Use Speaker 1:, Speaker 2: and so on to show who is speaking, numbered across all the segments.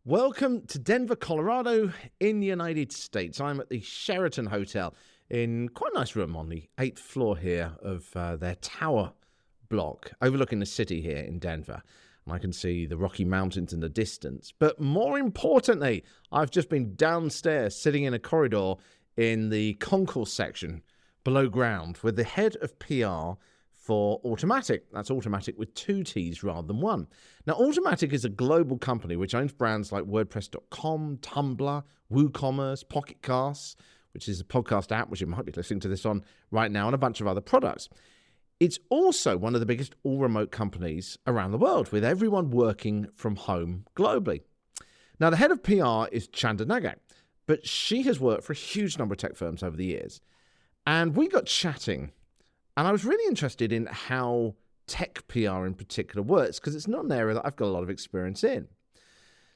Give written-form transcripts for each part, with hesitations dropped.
Speaker 1: Welcome to Denver, Colorado in the United States. I'm at the Sheraton Hotel in quite a nice room on the 8th floor here of their tower block overlooking the city here in Denver. And I can see the Rocky Mountains in the distance. But more importantly, I've just been downstairs sitting in a corridor in the concourse section below ground with the head of PR for Automattic. That's Automattic with two T's rather than one. Now, Automattic is a global company which owns brands like WordPress.com, Tumblr, WooCommerce, Pocketcasts, which is a podcast app which you might be listening to this on right now, and a bunch of other products. It's also one of the biggest all-remote companies around the world, with everyone working from home globally. Now, the head of PR is Chenda Ngak, but she has worked for a huge number of tech firms over the years. And we got chatting, and I was really interested in how tech PR in particular works, because it's not an area that I've got a lot of experience in.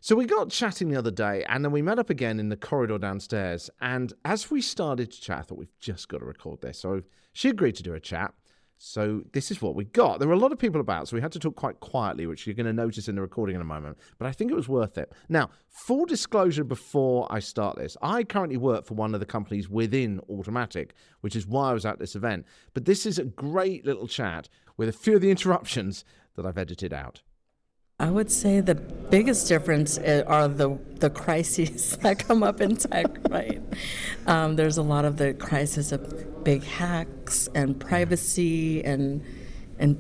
Speaker 1: So we got chatting the other day, and then we met up again in the corridor downstairs. And as we started to chat, I thought, we've just got to record this. So she agreed to do a chat. So this is what we got. There were a lot of people about, so we had to talk quite quietly, which you're going to notice in the recording in a moment. But I think it was worth it. Now, full disclosure before I start this, I currently work for one of the companies within Automattic, which is why I was at this event. But this is a great little chat with a few of the interruptions that I've edited out.
Speaker 2: I would say the biggest difference are the crises that come up in tech, right? There's a lot of the crisis of big hacks and privacy and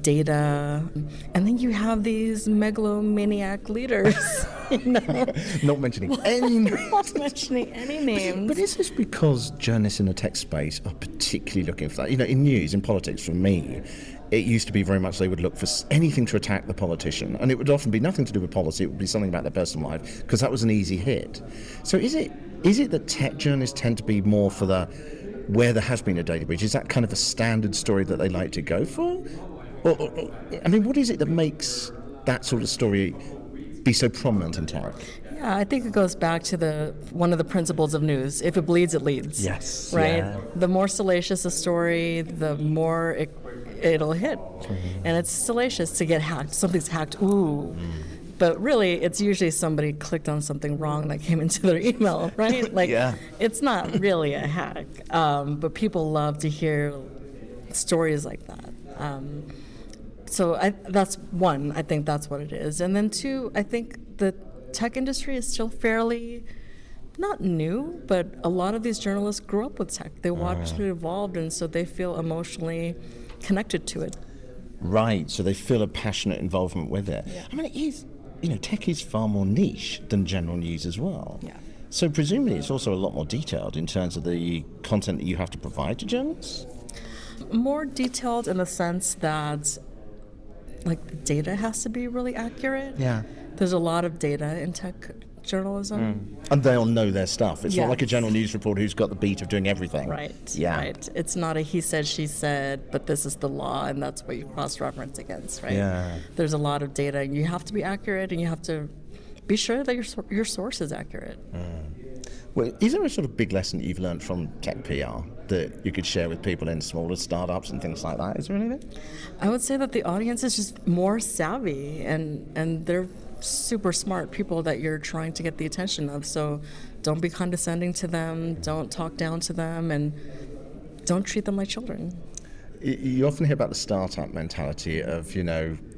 Speaker 2: data. And then you have these megalomaniac leaders,
Speaker 3: Not mentioning any names.
Speaker 2: Not mentioning any names.
Speaker 3: But is this because journalists in the tech space are particularly looking for that? You know, in news, in politics, for me, it used to be very much they would look for anything to attack the politician, and it would often be nothing to do with policy. It would be something about their personal life, because that was an easy hit. So is it that tech journalists tend to be more for the where there has been a data breach? Is that kind of a standard story that they like to go for? Or I mean, what is it that makes that sort of story be so prominent in tech?
Speaker 2: Yeah, I think it goes back to one of the principles of news. If it bleeds, it leads.
Speaker 3: Yes.
Speaker 2: Right?
Speaker 3: Yeah.
Speaker 2: The more salacious a story, the more it'll hit. And it's salacious to get hacked. Something's hacked. Ooh. But really, it's usually somebody clicked on something wrong that came into their email, right? Like,
Speaker 3: Yeah.
Speaker 2: It's not really a hack. But people love to hear stories like that. So that's one, I think that's what it is. And then two, I think the tech industry is still fairly, not new, but a lot of these journalists grew up with tech. They watched it evolve, and so they feel emotionally connected to it.
Speaker 3: Right, so they feel a passionate involvement with it.
Speaker 2: Yeah.
Speaker 3: I mean, it is, tech is far more niche than general news as well.
Speaker 2: Yeah.
Speaker 3: So presumably it's also a lot more detailed in terms of the content that you have to provide to journalists?
Speaker 2: More detailed in the sense that, like, the data has to be really accurate.
Speaker 3: Yeah.
Speaker 2: There's a lot of data in tech journalism.
Speaker 3: And they'll know their stuff. It's not
Speaker 2: Yes.
Speaker 3: like a general news reporter who's got the beat of doing everything.
Speaker 2: Right.
Speaker 3: Yeah.
Speaker 2: Right. It's not a he said, she said, but this is the law, and that's what you cross-reference against, right?
Speaker 3: Yeah.
Speaker 2: There's a lot of data, and you have to be accurate, and you have to be sure that your source is accurate.
Speaker 3: Well, is there a sort of big lesson that you've learned from tech PR that you could share with people in smaller startups and things like that? Is there anything?
Speaker 2: I would say that the audience is just more savvy, and they're super smart people that you're trying to get the attention of. So don't be condescending to them, don't talk down to them, and don't treat them like children.
Speaker 3: You often hear about the startup mentality of,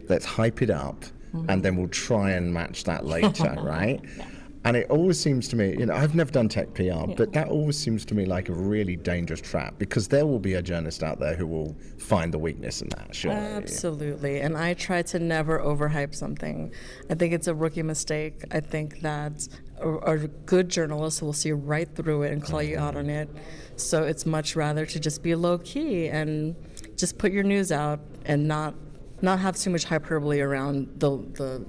Speaker 3: let's hype it up and then we'll try and match that later, right?
Speaker 2: Yeah.
Speaker 3: And it always seems to me, I've never done tech PR, but that always seems to me like a really dangerous trap, because there will be a journalist out there who will find the weakness in that, surely.
Speaker 2: Absolutely. And I try to never overhype something. I think it's a rookie mistake. I think that a good journalist will see right through it and call you out on it. So it's much rather to just be low key and just put your news out and not have too much hyperbole around the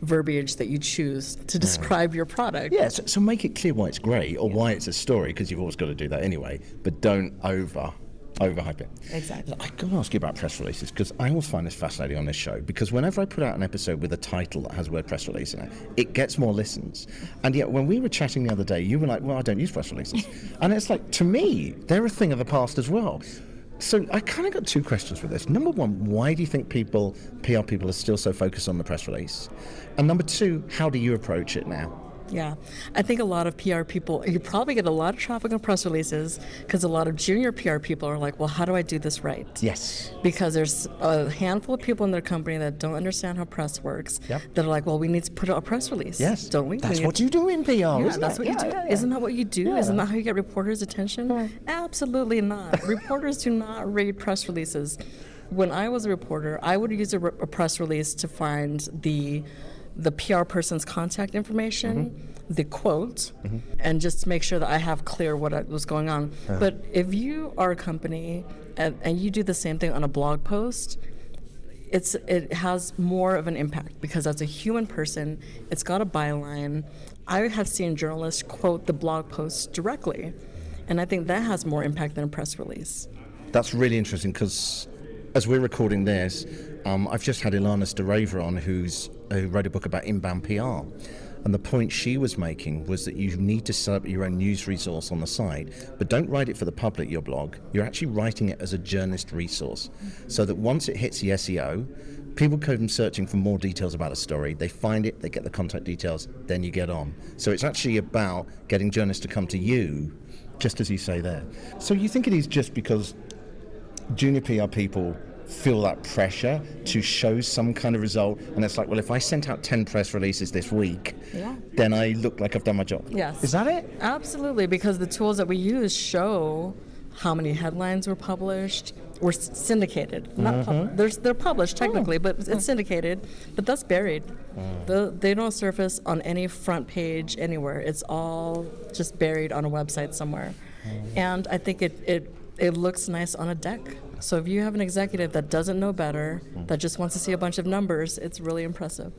Speaker 2: verbiage that you choose to describe your product.
Speaker 3: Yeah, so make it clear why it's great or why it's a story, because you've always got to do that anyway, but don't overhype it.
Speaker 2: Exactly.
Speaker 3: I've got to ask you about press releases, because I always find this fascinating on this show, because whenever I put out an episode with a title that has the word press release in it, it gets more listens. And yet when we were chatting the other day, you were like, well, I don't use press releases. And it's like, to me, they're a thing of the past as well. So I kind of got two questions for this. Number one, why do you think PR people are still so focused on the press release? And number two, how do you approach it now?
Speaker 2: Yeah, I think a lot of PR people, you probably get a lot of traffic on press releases because a lot of junior PR people are like, well, how do I do this right?
Speaker 3: Yes.
Speaker 2: Because there's a handful of people in their company that don't understand how press works.
Speaker 3: Yep.
Speaker 2: That are like, well, we need to put out a press release.
Speaker 3: Yes.
Speaker 2: Don't we?
Speaker 3: That's what you do in PR,
Speaker 2: Yeah,
Speaker 3: isn't
Speaker 2: that's
Speaker 3: it?
Speaker 2: what you do.
Speaker 3: Yeah.
Speaker 2: Isn't that what you do?
Speaker 3: Yeah.
Speaker 2: Isn't that how you get reporters' attention? Absolutely not. Reporters do not read press releases. When I was a reporter, I would use a press release to find the PR person's contact information, the quote, and just to make sure that I have clear what was going on. But if you are a company and you do the same thing on a blog post, it has more of an impact because as a human person, it's got a byline. I have seen journalists quote the blog post directly, and I think that has more impact than a press release.
Speaker 3: That's really interesting because as we're recording this, I've just had Ilana Stareva on who wrote a book about inbound PR. And the point she was making was that you need to set up your own news resource on the site, but don't write it for the public, your blog. You're actually writing it as a journalist resource so that once it hits the SEO, people come searching for more details about a story. They find it, they get the contact details, then you get on. So it's actually about getting journalists to come to you, just as you say there. So you think it is just because junior PR people feel that pressure to show some kind of result, and it's like, well, if I sent out 10 press releases this week, then I look like I've done my job.
Speaker 2: Yes.
Speaker 3: Is that it?
Speaker 2: Absolutely, because the tools that we use show how many headlines were published, were syndicated. Not they're published technically, but it's syndicated, but that's buried. They don't surface on any front page anywhere. It's all just buried on a website somewhere. And I think it looks nice on a deck. So if you have an executive that doesn't know better, that just wants to see a bunch of numbers, it's really impressive.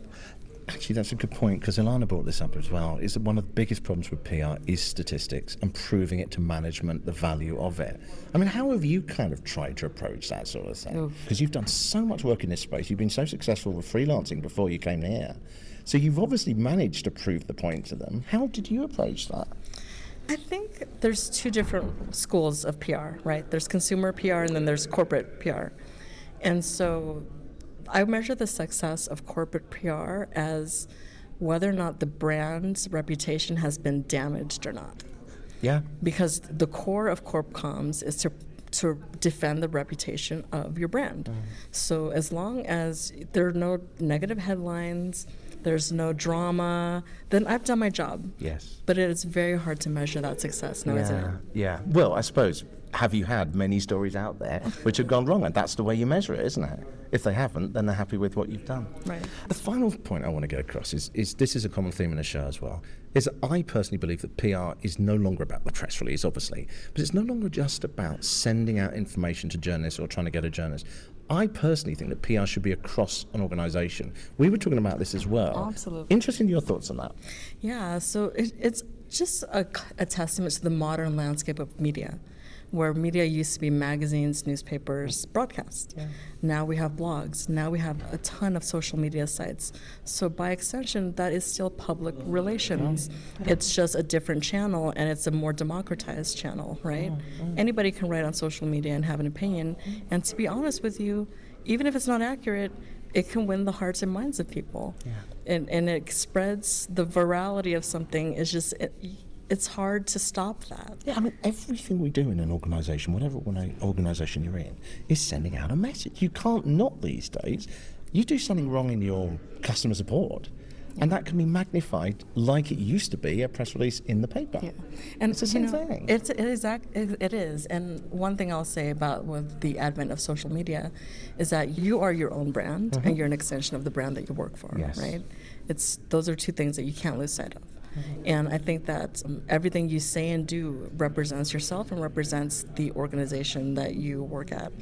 Speaker 3: Actually, that's a good point, because Ilana brought this up as well, is that one of the biggest problems with PR is statistics and proving it to management, the value of it. I mean, how have you kind of tried to approach that sort of thing? Because you've done so much work in this space. You've been so successful with freelancing before you came here. So you've obviously managed to prove the point to them. How did you approach that?
Speaker 2: I think there's two different schools of PR, right? There's consumer PR and then there's corporate PR. And so I measure the success of corporate PR as whether or not the brand's reputation has been damaged or not.
Speaker 3: Yeah.
Speaker 2: Because the core of corp comms is to defend the reputation of your brand. So as long as there are no negative headlines, there's no drama, then I've done my job.
Speaker 3: Yes.
Speaker 2: But it is very hard to measure that success now, isn't it?
Speaker 3: Yeah. Well, I suppose, have you had many stories out there which have gone wrong? And that's the way you measure it, isn't it? If they haven't, then they're happy with what you've done.
Speaker 2: Right.
Speaker 3: The final point I want to get across is this is a common theme in the show as well, is that I personally believe that PR is no longer about the press release, obviously, but it's no longer just about sending out information to journalists or trying to get a journalist. I personally think that PR should be across an organisation. We were talking about this as well.
Speaker 2: Absolutely.
Speaker 3: Interested in your thoughts on that.
Speaker 2: Yeah, so it's just a testament to the modern landscape of media, where media used to be magazines, newspapers, broadcast. Yeah. Now we have blogs. Now we have a ton of social media sites. So by extension, that is still public relations. It's just a different channel, and it's a more democratized channel, right? Anybody can write on social media and have an opinion. And to be honest with you, even if it's not accurate, it can win the hearts and minds of people. Yeah. And it spreads the virality of something. Is just it's hard to stop that.
Speaker 3: Yeah, I mean, everything we do in an organisation, whatever organisation you're in, is sending out a message. You can't not these days. You do something wrong in your customer support, and that can be magnified like it used to be a press release in the paper. Yeah.
Speaker 2: And
Speaker 3: it's the same thing.
Speaker 2: It is. And one thing I'll say about with the advent of social media is that you are your own brand, and you're an extension of the brand that you work for, right? Those are two things that you can't lose sight of. And I think that everything you say and do represents yourself and represents the organization that you work at.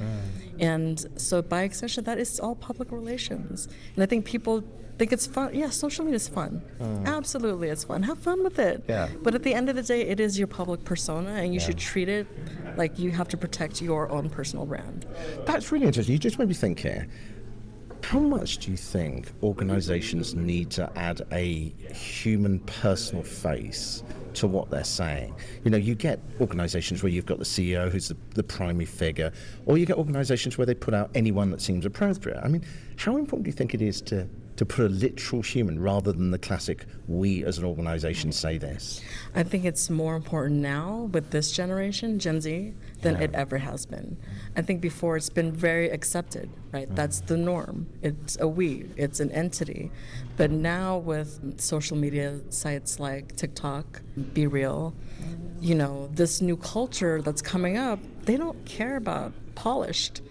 Speaker 2: And so by extension, that is all public relations. And I think people think it's fun. Yeah, social media is fun. Absolutely, it's fun. Have fun with it.
Speaker 3: Yeah.
Speaker 2: But at the end of the day, it is your public persona, and you should treat it like you have to protect your own personal brand.
Speaker 3: That's really interesting. You just made me think here. How much do you think organisations need to add a human personal face to what they're saying? You know, you get organisations where you've got the CEO who's the primary figure, or you get organisations where they put out anyone that seems appropriate. I mean, how important do you think it is to to put a literal human rather than the classic we as an organization say this?
Speaker 2: I think it's more important now with this generation, Gen Z, than it ever has been. I think before it's been very accepted, right? That's the norm. It's a we, it's an entity. But now with social media sites like TikTok, Be Real, you know, this new culture that's coming up, they don't care about polished.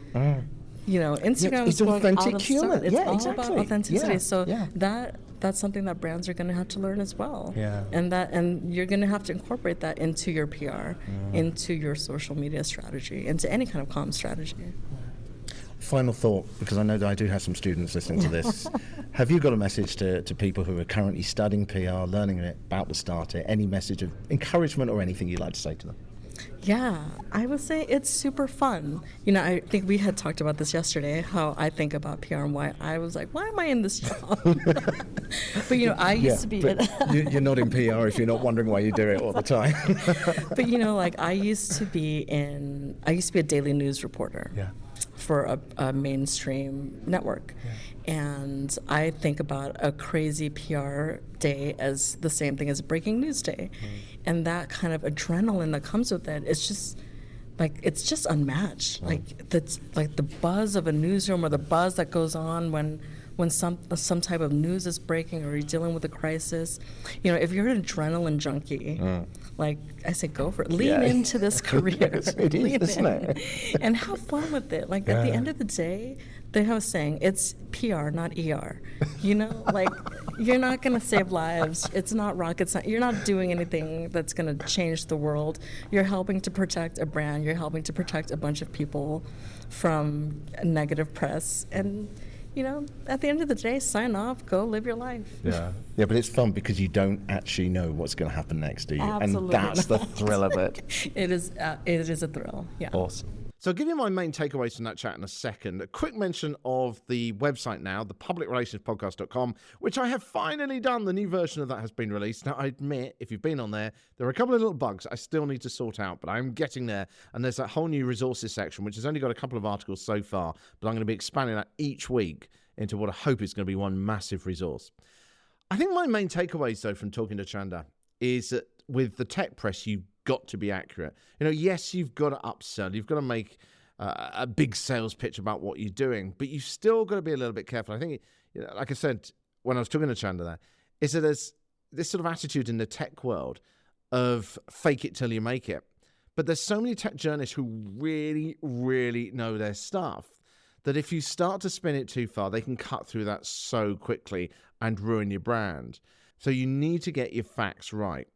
Speaker 2: You know, Instagram
Speaker 3: it's
Speaker 2: is going
Speaker 3: authentic
Speaker 2: out of
Speaker 3: human.
Speaker 2: style. It's
Speaker 3: Yeah,
Speaker 2: all
Speaker 3: exactly.
Speaker 2: about authenticity.
Speaker 3: Yeah,
Speaker 2: So
Speaker 3: yeah.
Speaker 2: that's something that brands are going to have to learn as well.
Speaker 3: Yeah.
Speaker 2: And you're going to have to incorporate that into your PR, into your social media strategy, into any kind of comm strategy.
Speaker 3: Final thought, because I know that I do have some students listening to this. Have you got a message to people who are currently studying PR, learning it, about to start it? Any message of encouragement or anything you'd like to say to them?
Speaker 2: Yeah, I would say it's super fun. You know, I think we had talked about this yesterday, how I think about PR and why I was like, why am I in this job? But, you know, I used to be...
Speaker 3: You're not in PR if you're not wondering why you do it all the time.
Speaker 2: But, you know, like I used to be a daily news reporter.
Speaker 3: Yeah.
Speaker 2: For a mainstream network. And I think about a crazy PR day as the same thing as a breaking news day. And that kind of adrenaline that comes with it, it's just unmatched. Like that's like the buzz of a newsroom, or the buzz that goes on when some type of news is breaking, or you're dealing with a crisis. You know, if you're an adrenaline junkie, like I say, go for it. Lean into this career.
Speaker 3: It is, isn't it?
Speaker 2: And have fun with it. Like at the end of the day, they have a saying, it's PR, not ER. You know, like you're not going to save lives. It's not rocket science. You're not doing anything that's going to change the world. You're helping to protect a brand. You're helping to protect a bunch of people from negative press. And you know, at the end of the day, sign off, go live your life.
Speaker 3: Yeah, but it's fun because you don't actually know what's going to happen next, do you?
Speaker 2: Absolutely
Speaker 3: And that's the thrill of it.
Speaker 2: It is a thrill, yeah.
Speaker 3: Awesome.
Speaker 1: So I'll give you my main takeaways from that chat in a second. A quick mention of the website now, thepublicrelationspodcast.com, which I have finally done. The new version of that has been released. Now, I admit, if you've been on there are a couple of little bugs I still need to sort out, but I'm getting there. And there's that whole new resources section, which has only got a couple of articles so far, but I'm going to be expanding that each week into what I hope is going to be one massive resource. I think my main takeaways, though, from talking to Chenda is that with the tech press, you've got to be accurate. You know, yes, you've got to upsell. You've got to make a big sales pitch about what you're doing, but you've still got to be a little bit careful. I think, you know, like I said, when I was talking to Chenda there, is that there's this sort of attitude in the tech world of fake it till you make it. But there's so many tech journalists who really, really know their stuff that if you start to spin it too far, they can cut through that so quickly and ruin your brand. So you need to get your facts right.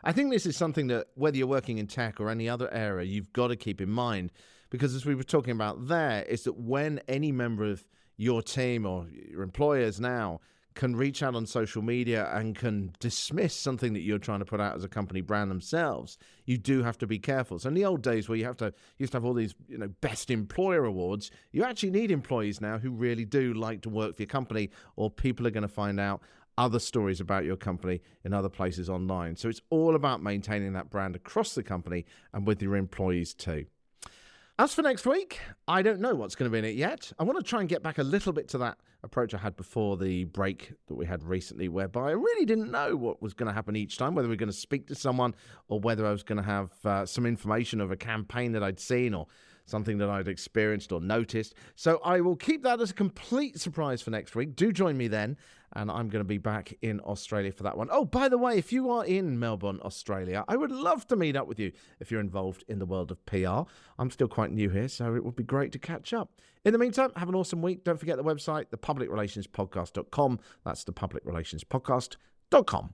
Speaker 1: I think this is something that, whether you're working in tech or any other area, you've got to keep in mind, because as we were talking about there, is that when any member of your team or your employers now can reach out on social media and can dismiss something that you're trying to put out as a company brand themselves, you do have to be careful. So in the old days where you used to have all these, you know, best employer awards, you actually need employees now who really do like to work for your company, or people are going to find out other stories about your company in other places online. So it's all about maintaining that brand across the company and with your employees too. As for next week, I don't know what's going to be in it yet. I want to try and get back a little bit to that approach I had before the break that we had recently, whereby I really didn't know what was going to happen each time, whether we were going to speak to someone or whether I was going to have some information of a campaign that I'd seen or something that I'd experienced or noticed. So I will keep that as a complete surprise for next week. Do join me then, and I'm going to be back in Australia for that one. Oh, by the way, if you are in Melbourne, Australia, I would love to meet up with you if you're involved in the world of PR. I'm still quite new here, so it would be great to catch up. In the meantime, have an awesome week. Don't forget the website, thepublicrelationspodcast.com. That's thepublicrelationspodcast.com.